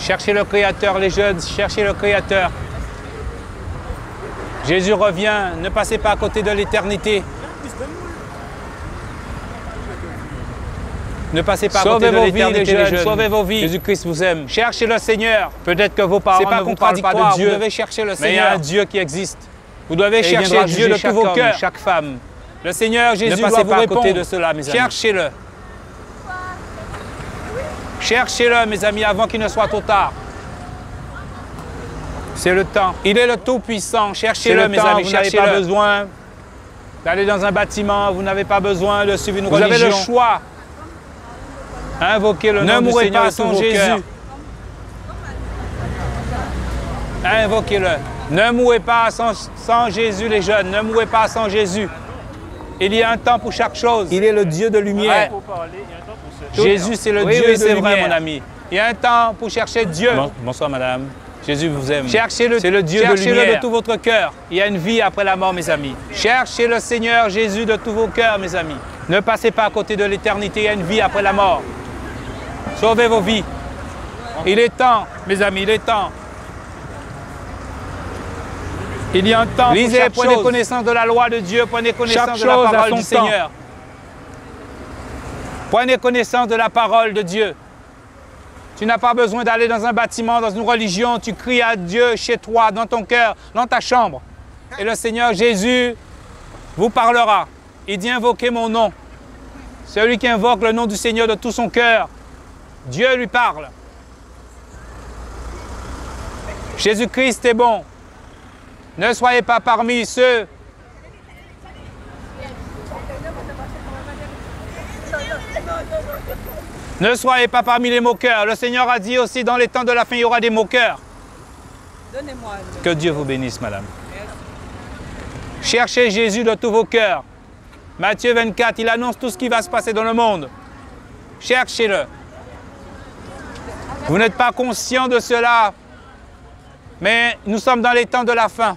Cherchez le Créateur, les jeunes, cherchez le Créateur. Jésus revient, ne passez pas à côté de l'éternité. Ne passez pas à côté de l'éternité, les jeunes. Sauvez vos vies. Jésus-Christ vous aime. Cherchez le Seigneur. Peut-être que vos parents ne vous parlent pas de Dieu. Vous devez chercher le Seigneur. Mais il y a un Dieu qui existe. Vous devez chercher Dieu de tous vos cœurs. Chaque femme. Le Seigneur Jésus doit vous répondre. À côté de cela, mes amis. Cherchez-le. Cherchez-le, mes amis, avant qu'il ne soit trop tard. C'est le temps. Il est le Tout-Puissant. Cherchez-le, mes amis. Vous n'avez pas besoin d'aller dans un bâtiment. Vous n'avez pas besoin de suivre une religion. Vous avez le choix. Invoquez le nom du Seigneur sans Jésus. Invoquez-le. Ne mourrez pas sans Jésus, les jeunes. Ne mourrez pas sans Jésus. Il y a un temps pour chaque chose. Il est le Dieu de lumière. Jésus, c'est le Dieu de lumière. C'est vrai, mon ami. Il y a un temps pour chercher Dieu. Bonsoir, madame. Jésus vous aime. Cherchez-le. C'est le Dieu de lumière. Cherchez-le de tout votre cœur. Il y a une vie après la mort, mes amis. Cherchez le Seigneur Jésus de tous vos cœurs, mes amis. Ne passez pas à côté de l'éternité. Il y a une vie après la mort. Sauvez vos vies. Il est temps, mes amis, il est temps. Il y a un temps. Lisez, prenez connaissance de la loi de Dieu, prenez connaissance de la parole du Seigneur. Prenez connaissance de la parole de Dieu. Tu n'as pas besoin d'aller dans un bâtiment, dans une religion. Tu cries à Dieu chez toi, dans ton cœur, dans ta chambre. Et le Seigneur Jésus vous parlera. Il dit invoquez mon nom. Celui qui invoque le nom du Seigneur de tout son cœur, Dieu lui parle. Jésus-Christ est bon. Ne soyez pas parmi ceux Ne soyez pas parmi les moqueurs. Le Seigneur a dit aussi dans les temps de la fin, il y aura des moqueurs. Que Dieu vous bénisse, madame. Cherchez Jésus de tous vos cœurs. Matthieu 24, il annonce tout ce qui va se passer dans le monde. Cherchez-le. Vous n'êtes pas conscient de cela, mais nous sommes dans les temps de la fin.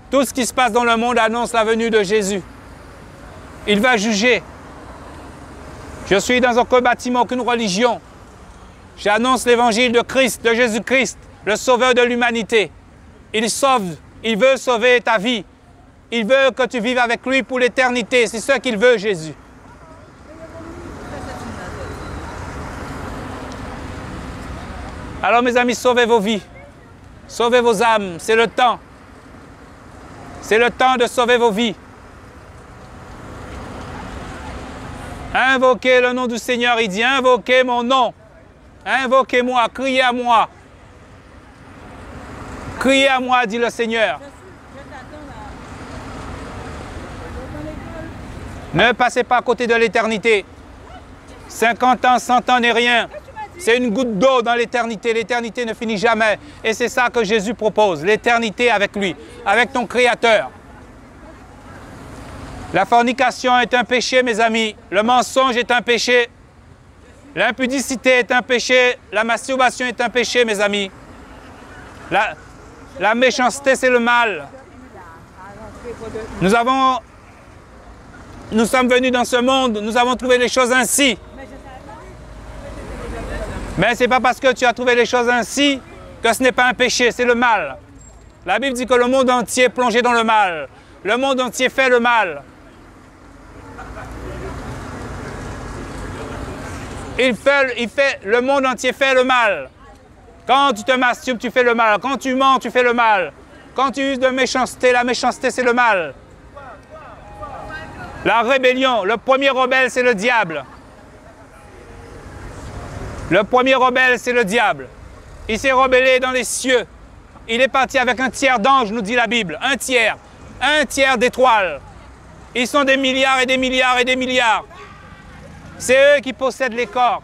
Tout ce qui se passe dans le monde annonce la venue de Jésus. Il va juger. Je suis dans aucun bâtiment, aucune religion. J'annonce l'évangile de Christ, de Jésus-Christ, le sauveur de l'humanité. Il sauve, il veut sauver ta vie. Il veut que tu vives avec lui pour l'éternité. C'est ce qu'il veut, Jésus. Alors, mes amis, sauvez vos vies. Sauvez vos âmes. C'est le temps. C'est le temps de sauver vos vies. Invoquez le nom du Seigneur. Il dit, invoquez mon nom. Invoquez-moi, criez à moi. Criez à moi, dit le Seigneur. Ne passez pas à côté de l'éternité. 50 ans, 100 ans n'est rien. C'est une goutte d'eau dans l'éternité. L'éternité ne finit jamais. Et c'est ça que Jésus propose, l'éternité avec lui, avec ton Créateur. La fornication est un péché, mes amis. Le mensonge est un péché. L'impudicité est un péché. La masturbation est un péché, mes amis. La méchanceté, c'est le mal. Nous sommes venus dans ce monde, nous avons trouvé les choses ainsi. Mais ce n'est pas parce que tu as trouvé les choses ainsi que ce n'est pas un péché, c'est le mal. La Bible dit que le monde entier est plongé dans le mal. Le monde entier fait le mal. Le monde entier fait le mal. Quand tu te masturbes, tu fais le mal. Quand tu mens, tu fais le mal. Quand tu uses de méchanceté, la méchanceté, c'est le mal. La rébellion, le premier rebelle, c'est le diable. Le premier rebelle, c'est le diable. Il s'est rebellé dans les cieux. Il est parti avec un tiers d'anges, nous dit la Bible. Un tiers d'étoiles. Ils sont des milliards et des milliards et des milliards. C'est eux qui possèdent les corps.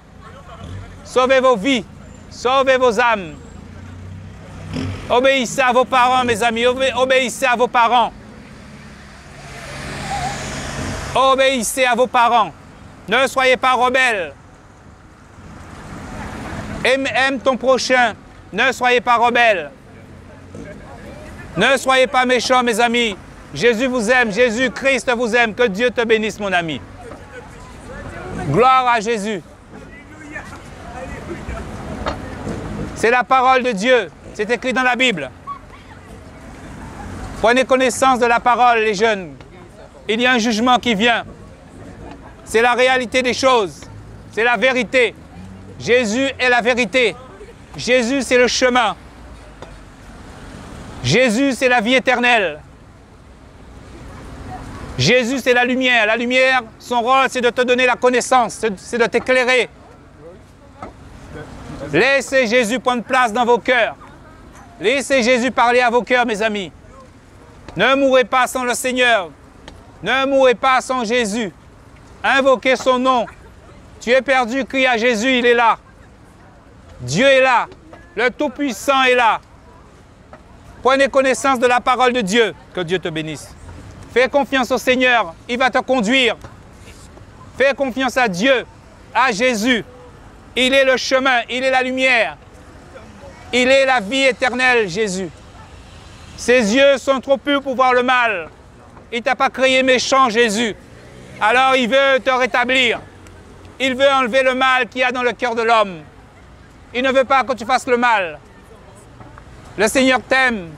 Sauvez vos vies. Sauvez vos âmes. Obéissez à vos parents, mes amis. Obéissez à vos parents. Obéissez à vos parents. Ne soyez pas rebelles. Aime ton prochain. Ne soyez pas rebelles. Ne soyez pas méchants, mes amis. Jésus vous aime. Jésus-Christ vous aime. Que Dieu te bénisse, mon ami. Gloire à Jésus. C'est la parole de Dieu. C'est écrit dans la Bible. Prenez connaissance de la parole, les jeunes. Il y a un jugement qui vient. C'est la réalité des choses. C'est la vérité. Jésus est la vérité. Jésus, c'est le chemin. Jésus, c'est la vie éternelle. Jésus, c'est la lumière. La lumière, son rôle, c'est de te donner la connaissance, c'est de t'éclairer. Laissez Jésus prendre place dans vos cœurs. Laissez Jésus parler à vos cœurs, mes amis. Ne mourrez pas sans le Seigneur. Ne mourrez pas sans Jésus. Invoquez son nom. Tu es perdu, crie à Jésus, il est là. Dieu est là. Le Tout-Puissant est là. Prenez connaissance de la parole de Dieu. Que Dieu te bénisse. Fais confiance au Seigneur, il va te conduire. Fais confiance à Dieu, à Jésus. Il est le chemin, il est la lumière. Il est la vie éternelle, Jésus. Ses yeux sont trop purs pour voir le mal. Il ne t'a pas créé méchant, Jésus. Alors il veut te rétablir. Il veut enlever le mal qu'il y a dans le cœur de l'homme. Il ne veut pas que tu fasses le mal. Le Seigneur t'aime.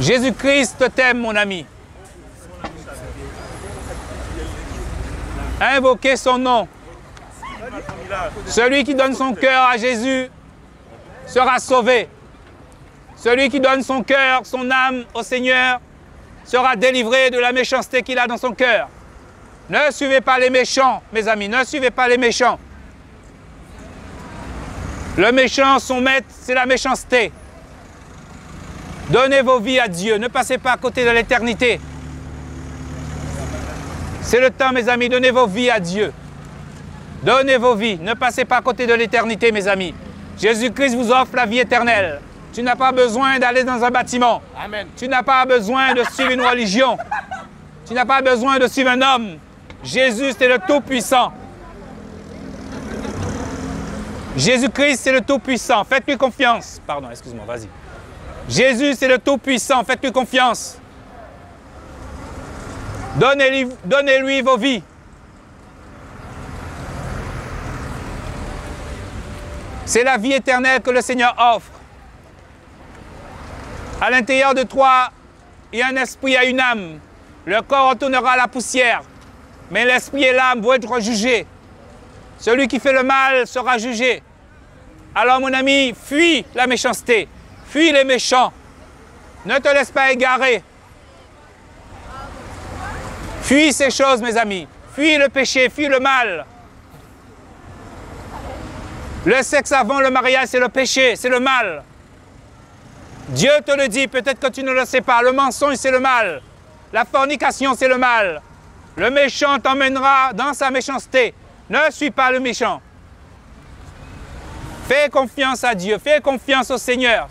Jésus-Christ t'aime, mon ami. Invoquez son nom. Celui qui donne son cœur à Jésus sera sauvé. Celui qui donne son cœur, son âme au Seigneur sera délivré de la méchanceté qu'il a dans son cœur. Ne suivez pas les méchants, mes amis, ne suivez pas les méchants. Le méchant, son maître, c'est la méchanceté. Donnez vos vies à Dieu, ne passez pas à côté de l'éternité. C'est le temps, mes amis, donnez vos vies à Dieu. Donnez vos vies, ne passez pas à côté de l'éternité, mes amis. Jésus-Christ vous offre la vie éternelle. Tu n'as pas besoin d'aller dans un bâtiment. Amen. Tu n'as pas besoin de suivre une religion. Tu n'as pas besoin de suivre un homme. Jésus, c'est le Tout-Puissant. Jésus-Christ, c'est le Tout-Puissant. Faites-lui confiance. Pardon, excuse-moi, vas-y. Jésus, c'est le Tout-Puissant. Faites-lui confiance. Donnez-lui vos vies. C'est la vie éternelle que le Seigneur offre. À l'intérieur de toi, il y a un esprit, il y a une âme. Le corps retournera à la poussière. Mais l'esprit et l'âme vont être jugés. Celui qui fait le mal sera jugé. Alors mon ami, fuis la méchanceté. Fuis les méchants. Ne te laisse pas égarer. Fuis ces choses, mes amis. Fuis le péché, fuis le mal. Le sexe avant le mariage, c'est le péché, c'est le mal. Dieu te le dit, peut-être que tu ne le sais pas. Le mensonge, c'est le mal. La fornication, c'est le mal. Le méchant t'emmènera dans sa méchanceté. Ne suis pas le méchant. Fais confiance à Dieu, fais confiance au Seigneur.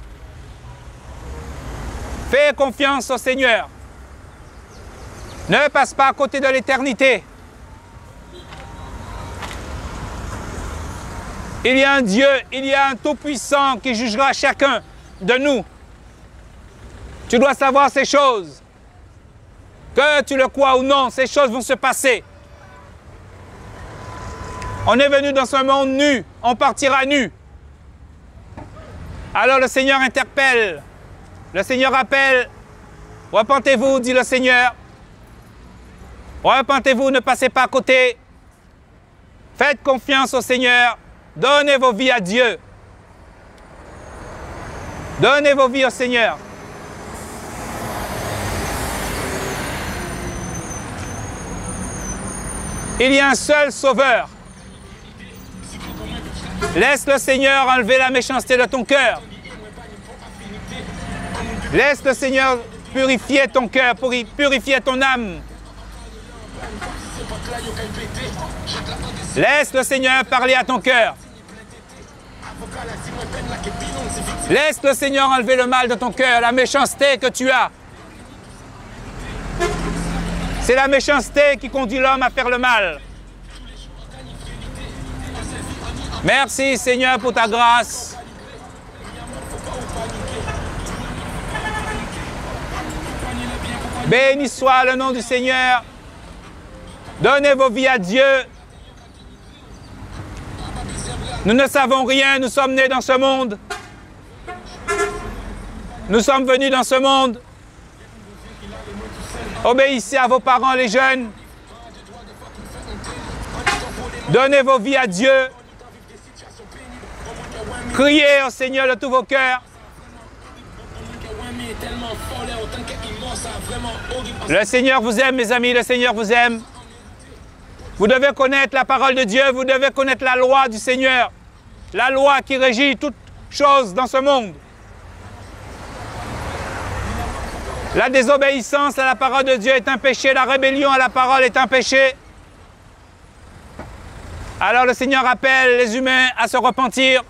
Fais confiance au Seigneur. Ne passe pas à côté de l'éternité. Il y a un Dieu, il y a un Tout-Puissant qui jugera chacun de nous. Tu dois savoir ces choses. Que tu le crois ou non, ces choses vont se passer. On est venu dans ce monde nu, on partira nu. Alors le Seigneur interpelle, le Seigneur appelle. Repentez-vous, dit le Seigneur. Repentez-vous, ne passez pas à côté. Faites confiance au Seigneur. Donnez vos vies à Dieu. Donnez vos vies au Seigneur. Il y a un seul sauveur. Laisse le Seigneur enlever la méchanceté de ton cœur. Laisse le Seigneur purifier ton cœur, purifier ton âme. Laisse le Seigneur parler à ton cœur. Laisse le Seigneur enlever le mal de ton cœur, la méchanceté que tu as. C'est la méchanceté qui conduit l'homme à faire le mal. Merci Seigneur pour ta grâce. Béni soit le nom du Seigneur. Donnez vos vies à Dieu. Nous ne savons rien, nous sommes nés dans ce monde. Nous sommes venus dans ce monde. Obéissez à vos parents, les jeunes. Donnez vos vies à Dieu. Criez au Seigneur de tous vos cœurs. Le Seigneur vous aime, mes amis, le Seigneur vous aime. Vous devez connaître la parole de Dieu, vous devez connaître la loi du Seigneur, la loi qui régit toutes choses dans ce monde. La désobéissance à la parole de Dieu est un péché, la rébellion à la parole est un péché. Alors le Seigneur appelle les humains à se repentir.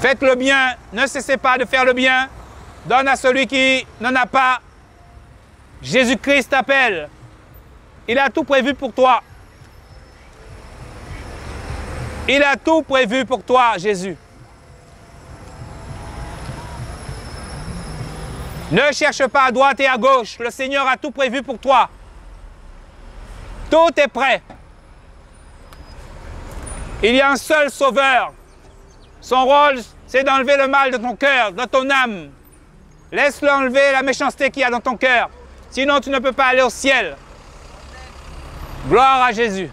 Faites le bien, ne cessez pas de faire le bien. Donne à celui qui n'en a pas. Jésus-Christ t'appelle. Il a tout prévu pour toi. Il a tout prévu pour toi, Jésus. Ne cherche pas à droite et à gauche. Le Seigneur a tout prévu pour toi. Tout est prêt. Il y a un seul sauveur. Son rôle, c'est d'enlever le mal de ton cœur, de ton âme. Laisse-le enlever la méchanceté qu'il y a dans ton cœur. Sinon, tu ne peux pas aller au ciel. Gloire à Jésus.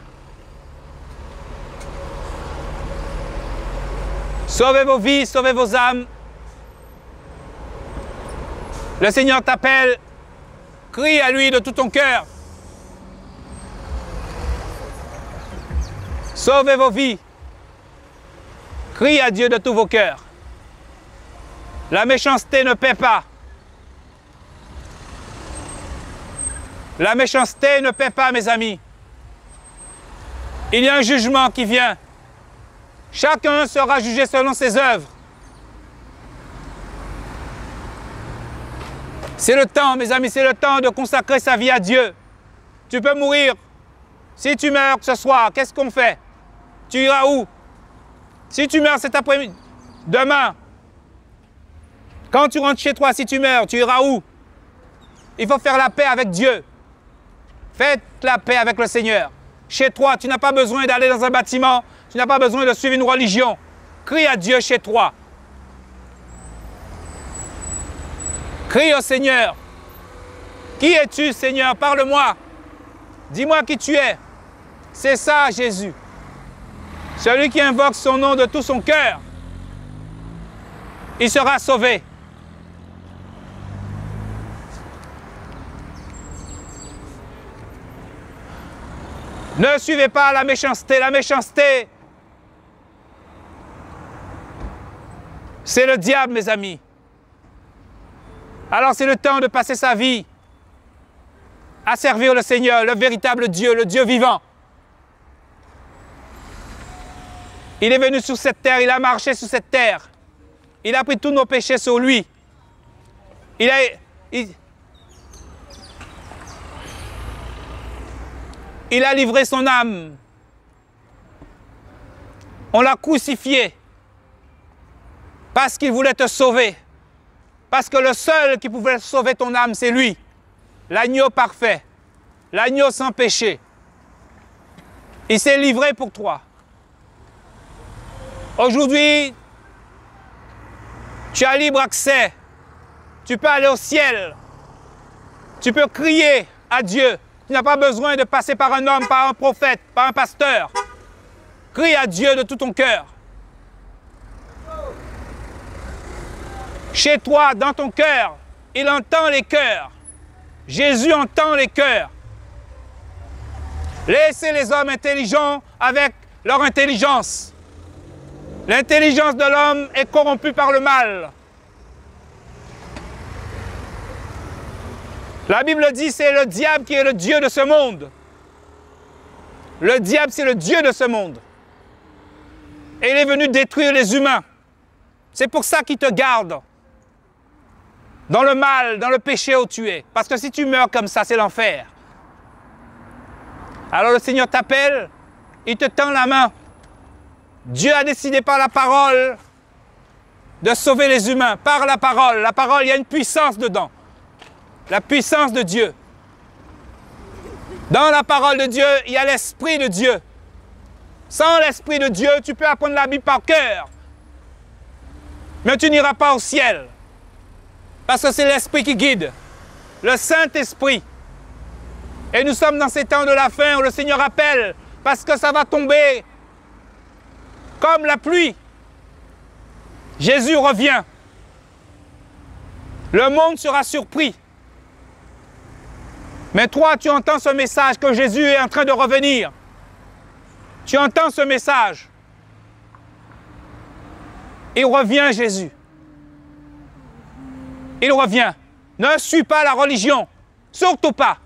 Sauvez vos vies, sauvez vos âmes. Le Seigneur t'appelle. Crie à lui de tout ton cœur. Sauvez vos vies. Crie à Dieu de tous vos cœurs. La méchanceté ne paie pas. La méchanceté ne paie pas, mes amis. Il y a un jugement qui vient. Chacun sera jugé selon ses œuvres. C'est le temps, mes amis, c'est le temps de consacrer sa vie à Dieu. Tu peux mourir. Si tu meurs ce soir, qu'est-ce qu'on fait? Tu iras où? Si tu meurs cet après-midi, demain, quand tu rentres chez toi, si tu meurs, tu iras où? Il faut faire la paix avec Dieu. Faites la paix avec le Seigneur. Chez toi, tu n'as pas besoin d'aller dans un bâtiment, tu n'as pas besoin de suivre une religion. Crie à Dieu chez toi. Crie au Seigneur. Qui es-tu, Seigneur? Parle-moi. Dis-moi qui tu es. C'est ça, Jésus. Celui qui invoque son nom de tout son cœur, il sera sauvé. Ne suivez pas la méchanceté. La méchanceté, c'est le diable, mes amis. Alors c'est le temps de passer sa vie à servir le Seigneur, le véritable Dieu, le Dieu vivant. Il est venu sur cette terre, il a marché sur cette terre. Il a pris tous nos péchés sur lui. Il a livré son âme. On l'a crucifié parce qu'il voulait te sauver. Parce que le seul qui pouvait sauver ton âme, c'est lui. L'agneau parfait, l'agneau sans péché. Il s'est livré pour toi. Aujourd'hui, tu as libre accès. Tu peux aller au ciel. Tu peux crier à Dieu. Tu n'as pas besoin de passer par un homme, par un prophète, par un pasteur. Crie à Dieu de tout ton cœur. Chez toi, dans ton cœur, il entend les cœurs. Jésus entend les cœurs. Laissez les hommes intelligents avec leur intelligence. L'intelligence de l'homme est corrompue par le mal. La Bible dit, c'est le diable qui est le Dieu de ce monde. Le diable, c'est le Dieu de ce monde. Et il est venu détruire les humains. C'est pour ça qu'il te garde dans le mal, dans le péché où tu es. Parce que si tu meurs comme ça, c'est l'enfer. Alors le Seigneur t'appelle, il te tend la main. Dieu a décidé par la parole de sauver les humains. Par la parole, il y a une puissance dedans. La puissance de Dieu. Dans la parole de Dieu, il y a l'Esprit de Dieu. Sans l'Esprit de Dieu, tu peux apprendre la Bible par cœur. Mais tu n'iras pas au ciel. Parce que c'est l'Esprit qui guide. Le Saint-Esprit. Et nous sommes dans ces temps de la fin où le Seigneur appelle. Parce que ça va tomber comme la pluie. Jésus revient. Le monde sera surpris. Mais toi, tu entends ce message que Jésus est en train de revenir. Tu entends ce message. Il revient, Jésus. Il revient. Ne suis pas la religion. Surtout pas.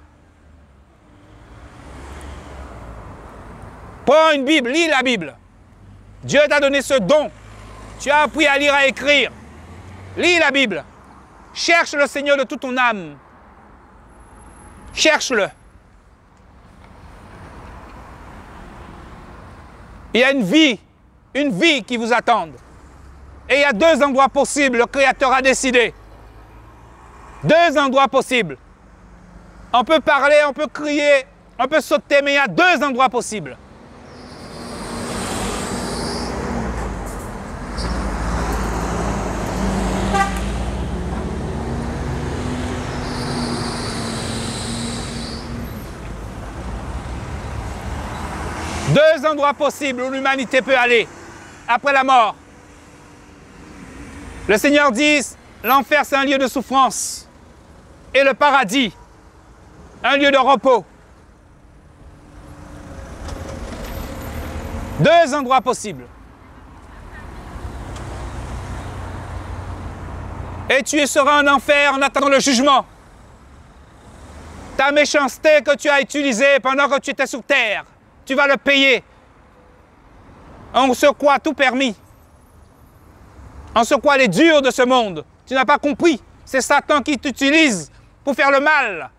Prends une Bible, lis la Bible. Dieu t'a donné ce don. Tu as appris à lire, à écrire. Lis la Bible. Cherche le Seigneur de toute ton âme. Cherche-le. Il y a une vie qui vous attend. Et il y a deux endroits possibles, le Créateur a décidé. Deux endroits possibles. On peut parler, on peut crier, on peut sauter, mais il y a deux endroits possibles. Deux endroits possibles où l'humanité peut aller après la mort. Le Seigneur dit, l'enfer c'est un lieu de souffrance et le paradis, un lieu de repos. Deux endroits possibles. Et tu seras en enfer en attendant le jugement. Ta méchanceté que tu as utilisée pendant que tu étais sur terre, tu vas le payer. On secoue tout permis. On secoue les durs de ce monde. Tu n'as pas compris. C'est Satan qui t'utilise pour faire le mal.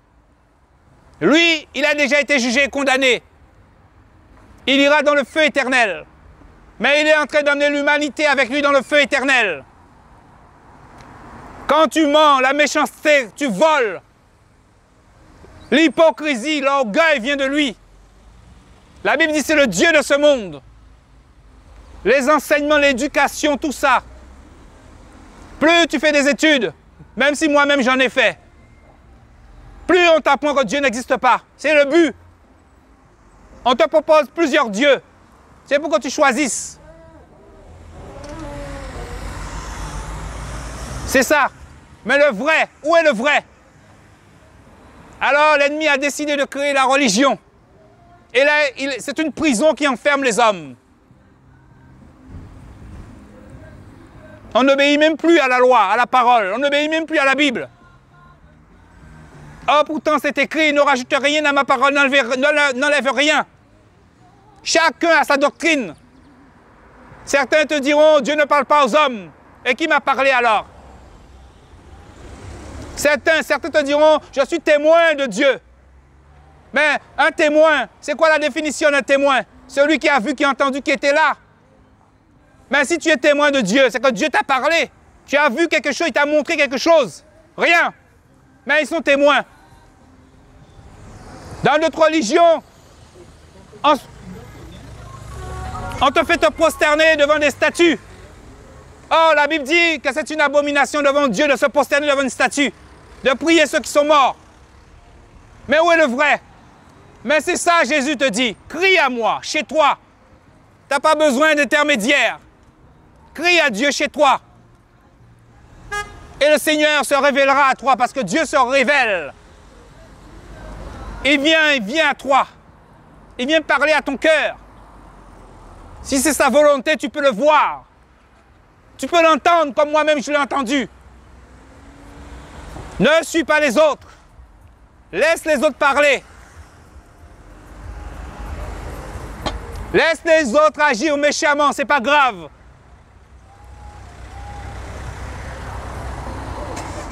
Lui, il a déjà été jugé et condamné. Il ira dans le feu éternel. Mais il est en train d'emmener l'humanité avec lui dans le feu éternel. Quand tu mens, la méchanceté, tu voles. L'hypocrisie, l'orgueil vient de lui. La Bible dit que c'est le Dieu de ce monde. Les enseignements, l'éducation, tout ça. Plus tu fais des études, même si moi-même j'en ai fait, plus on t'apprend que Dieu n'existe pas. C'est le but. On te propose plusieurs dieux. C'est pour que tu choisisses. C'est ça. Mais le vrai, où est le vrai? Alors l'ennemi a décidé de créer la religion. Et là, c'est une prison qui enferme les hommes. On n'obéit même plus à la loi, à la parole. On n'obéit même plus à la Bible. Oh, pourtant c'est écrit, ne rajoute rien à ma parole, n'enlève rien. Chacun a sa doctrine. Certains te diront, Dieu ne parle pas aux hommes. Et qui m'a parlé alors? Certains te diront, je suis témoin de Dieu. Mais un témoin, c'est quoi la définition d'un témoin? Celui qui a vu, qui a entendu, qui était là. Mais si tu es témoin de Dieu, c'est que Dieu t'a parlé. Tu as vu quelque chose, il t'a montré quelque chose. Rien. Mais ils sont témoins. Dans notre religion, on te fait te prosterner devant des statues. Oh, la Bible dit que c'est une abomination devant Dieu de se prosterner devant une statue, de prier ceux qui sont morts. Mais où est le vrai? Mais c'est ça, Jésus te dit. Crie à moi, chez toi. Tu n'as pas besoin d'intermédiaire. Crie à Dieu chez toi. Et le Seigneur se révélera à toi parce que Dieu se révèle. Il vient à toi. Il vient parler à ton cœur. Si c'est sa volonté, tu peux le voir. Tu peux l'entendre comme moi-même je l'ai entendu. Ne suis pas les autres. Laisse les autres parler. Laisse les autres agir méchamment, c'est pas grave.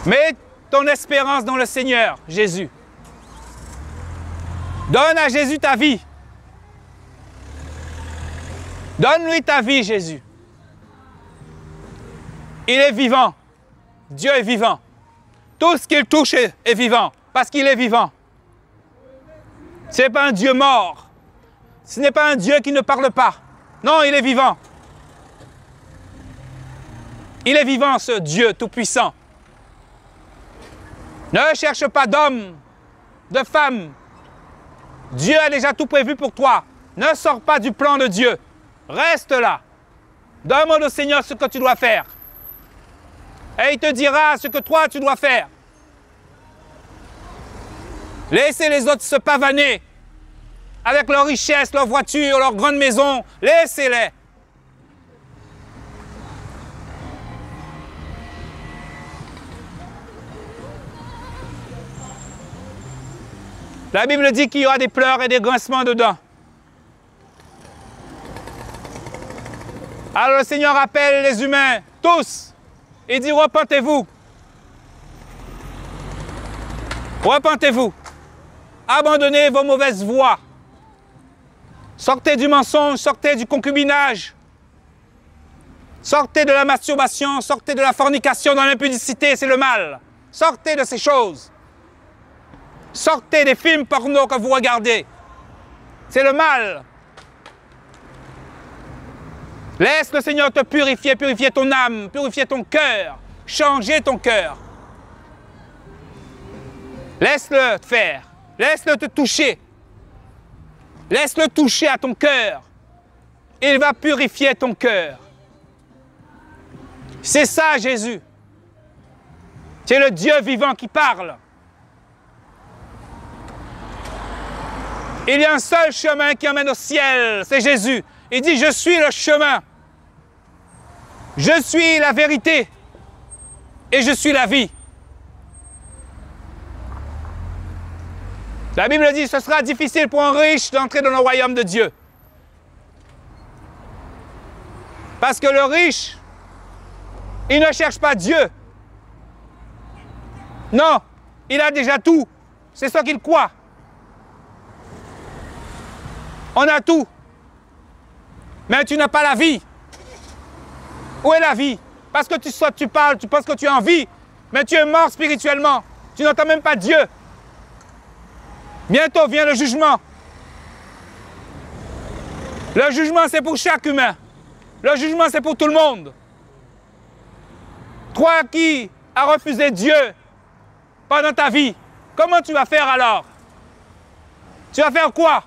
Mets ton espérance dans le Seigneur, Jésus. Donne à Jésus ta vie. Donne-lui ta vie, Jésus. Il est vivant. Dieu est vivant. Tout ce qu'il touche est vivant, parce qu'il est vivant. Ce n'est pas un Dieu mort. Ce n'est pas un Dieu qui ne parle pas. Non, il est vivant. Il est vivant, ce Dieu tout-puissant. Ne cherche pas d'homme, de femme. Dieu a déjà tout prévu pour toi. Ne sors pas du plan de Dieu. Reste là. Demande au Seigneur ce que tu dois faire. Et il te dira ce que toi tu dois faire. Laissez les autres se pavaner avec leurs richesses, leurs voitures, leurs grandes maisons. Laissez-les. La Bible dit qu'il y aura des pleurs et des grincements dedans. Alors le Seigneur appelle les humains, tous, et dit repentez-vous. Repentez-vous. Abandonnez vos mauvaises voies. Sortez du mensonge, sortez du concubinage. Sortez de la masturbation, sortez de la fornication, dans l'impudicité, c'est le mal. Sortez de ces choses. Sortez des films porno que vous regardez. C'est le mal. Laisse le Seigneur te purifier, purifier ton âme, purifier ton cœur, changer ton cœur. Laisse-le faire. Laisse-le te toucher. Laisse-le toucher à ton cœur. Il va purifier ton cœur. C'est ça, Jésus. C'est le Dieu vivant qui parle. Il y a un seul chemin qui emmène au ciel, c'est Jésus. Il dit, je suis le chemin. Je suis la vérité. Et je suis la vie. La Bible dit, ce sera difficile pour un riche d'entrer dans le royaume de Dieu. Parce que le riche, il ne cherche pas Dieu. Non, il a déjà tout. C'est ce qu'il croit. On a tout. Mais tu n'as pas la vie. Où est la vie? Parce que tu parles, tu penses que tu es en vie, mais tu es mort spirituellement. Tu n'entends même pas Dieu. Bientôt vient le jugement. Le jugement, c'est pour chaque humain. Le jugement, c'est pour tout le monde. Toi qui as refusé Dieu pendant ta vie, comment tu vas faire alors? Tu vas faire quoi?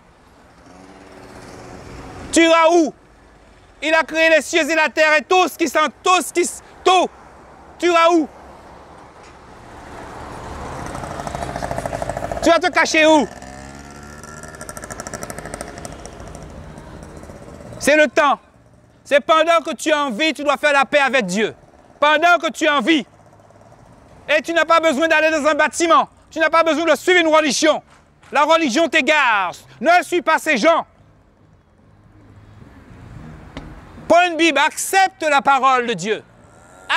Tu iras où? Il a créé les cieux et la terre et tout ce qui sent, tout. Tu iras où? Tu vas te cacher où? C'est le temps. C'est pendant que tu es en vie, tu dois faire la paix avec Dieu. Pendant que tu es en vie. Et tu n'as pas besoin d'aller dans un bâtiment. Tu n'as pas besoin de suivre une religion. La religion t'égare. Ne suis pas ces gens. Prends une Bible, accepte la parole de Dieu.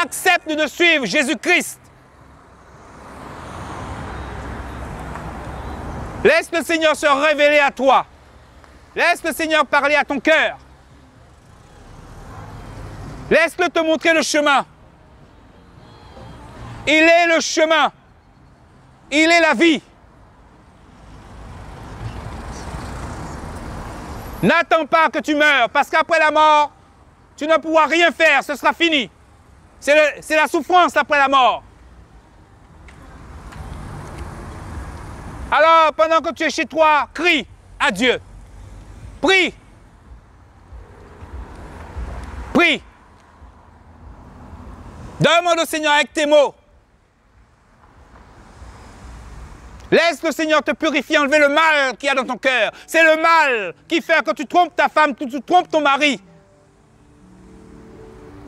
Accepte de suivre Jésus-Christ. Laisse le Seigneur se révéler à toi. Laisse le Seigneur parler à ton cœur. Laisse-le te montrer le chemin. Il est le chemin. Il est la vie. N'attends pas que tu meurs, parce qu'après la mort, tu ne pourras rien faire, ce sera fini. C'est la souffrance après la mort. Alors, pendant que tu es chez toi, crie à Dieu. Prie. Prie. Demande au Seigneur avec tes mots. Laisse le Seigneur te purifier, enlever le mal qu'il y a dans ton cœur. C'est le mal qui fait que tu trompes ta femme, que tu trompes ton mari.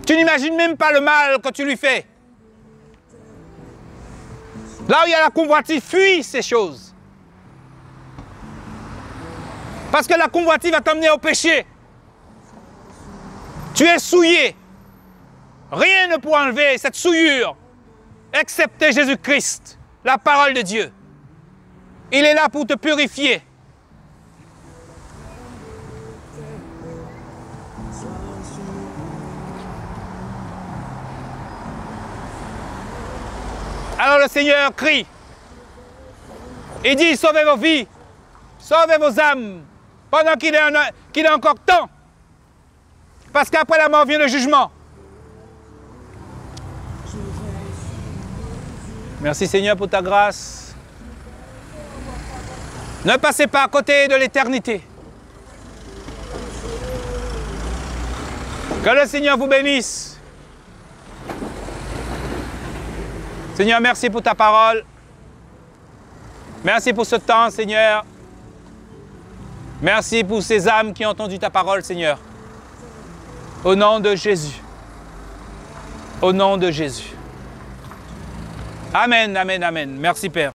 Tu n'imagines même pas le mal que tu lui fais. Là où il y a la convoitise, fuis ces choses. Parce que la convoitise va t'amener au péché. Tu es souillé. Rien ne pourra enlever cette souillure, excepté Jésus-Christ, la parole de Dieu. Il est là pour te purifier. Alors le Seigneur crie. Il dit, sauvez vos vies. Sauvez vos âmes pendant qu'il est encore temps. Parce qu'après la mort vient le jugement. Merci Seigneur pour ta grâce. Ne passez pas à côté de l'éternité. Que le Seigneur vous bénisse. Seigneur, merci pour ta parole. Merci pour ce temps, Seigneur. Merci pour ces âmes qui ont entendu ta parole, Seigneur. Au nom de Jésus. Au nom de Jésus. Amen, amen, amen. Merci, Père.